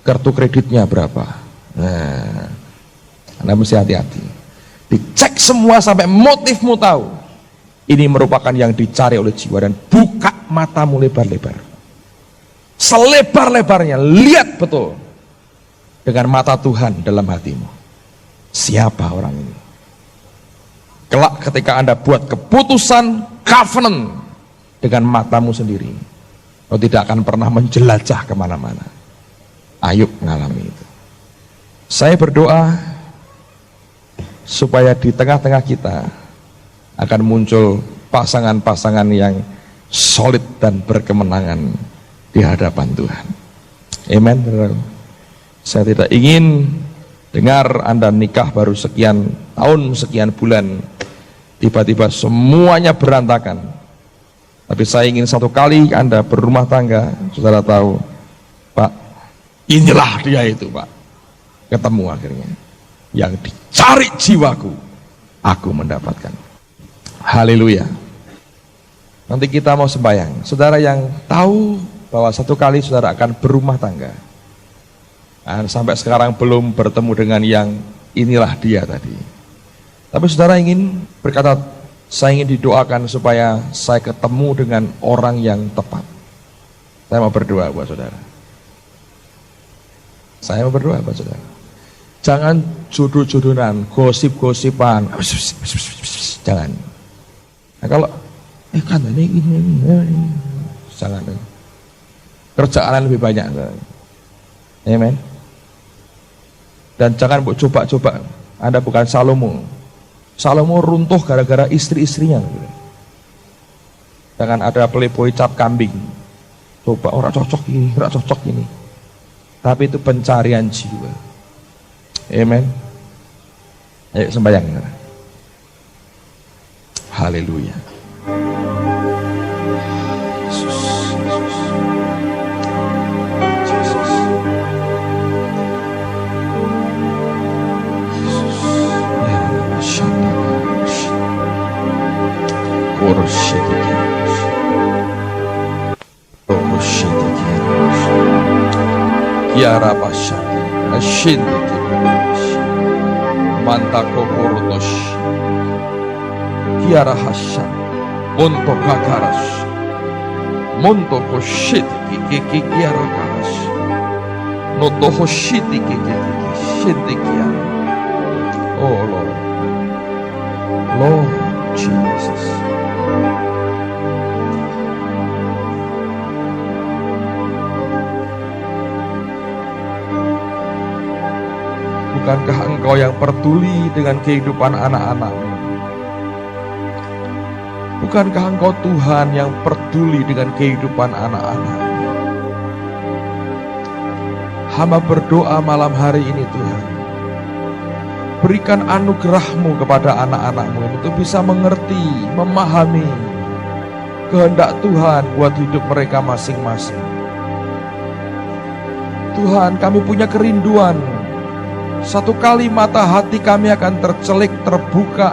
Speaker 1: kartu kreditnya berapa. Nah, Anda mesti hati-hati. Dicek semua sampai motifmu tahu. Ini merupakan yang dicari oleh jiwa, dan buka matamu lebar-lebar. Selebar-lebarnya, lihat betul dengan mata Tuhan dalam hatimu. Siapa orang ini? Kelak ketika Anda buat keputusan covenant dengan matamu sendiri, kau tidak akan pernah menjelajah kemana-mana. Ayub mengalami itu. Saya berdoa supaya di tengah-tengah kita akan muncul pasangan-pasangan yang solid dan berkemenangan di hadapan Tuhan. Amen. Saya tidak ingin dengar Anda nikah baru sekian tahun, sekian bulan, tiba-tiba semuanya berantakan. Tapi saya ingin satu kali Anda berumah tangga, saudara tahu, Pak, inilah dia itu, Pak. Ketemu akhirnya. Yang dicari jiwaku, aku mendapatkan. Haleluya. Nanti kita mau sembahyang. Saudara yang tahu bahwa satu kali saudara akan berumah tangga, dan sampai sekarang belum bertemu dengan yang inilah dia tadi, tapi saudara ingin berkata, saya ingin didoakan supaya saya ketemu dengan orang yang tepat. Saya mau berdoa buat saudara. Saya mau berdoa buat saudara. Jangan jodoh-jodohan, gosip-gosipan. Jangan. Nah, kalau kan ini jangan. Kerjaan lebih banyak. Amen. Dan jangan coba-coba. Anda bukan Salomo. Salomo runtuh gara-gara istri-istrinya. Jangan ada playboy cap kambing. Coba orang cocok ini, orang cocok ini. Tapi itu pencarian jiwa. Amen. Ayo sembahyang. Haleluya. Yesus, Yesus. Yesus. Yesus. Ya Mantako Portos Kiara Hashan Monto Kakaras Monto Koshiti Kiki Kiara Karas Noto Hoshiti Kiki Shiti Kiara. Oh Lord, Lord Jesus. Bukankah engkau yang peduli dengan kehidupan anak-anakmu? Bukankah engkau Tuhan yang peduli dengan kehidupan anak-anakmu? Hamba berdoa malam hari ini Tuhan, berikan anugerah-Mu kepada anak-anak-Mu untuk bisa mengerti, memahami kehendak Tuhan buat hidup mereka masing-masing. Tuhan, kami punya kerinduan. Satu kali mata hati kami akan tercelik, terbuka,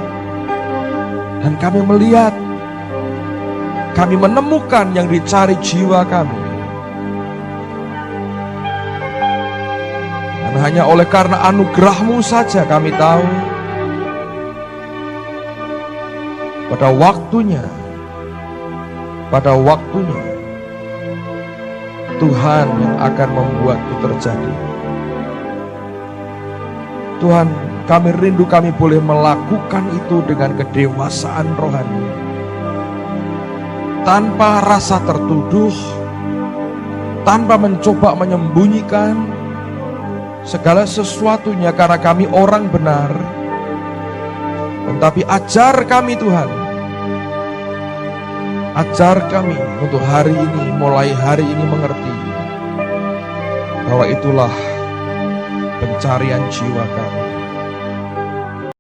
Speaker 1: dan kami melihat, kami menemukan yang dicari jiwa kami. Dan hanya oleh karena anugerah-Mu saja kami tahu, pada waktunya, Tuhan yang akan membuat itu terjadi. Tuhan, kami rindu kami boleh melakukan itu dengan kedewasaan rohani, tanpa rasa tertuduh, tanpa mencoba menyembunyikan segala sesuatunya karena kami orang benar. Tetapi ajar kami Tuhan, ajar kami untuk hari ini, mulai hari ini mengerti bahwa itulah pencarian jiwa kami.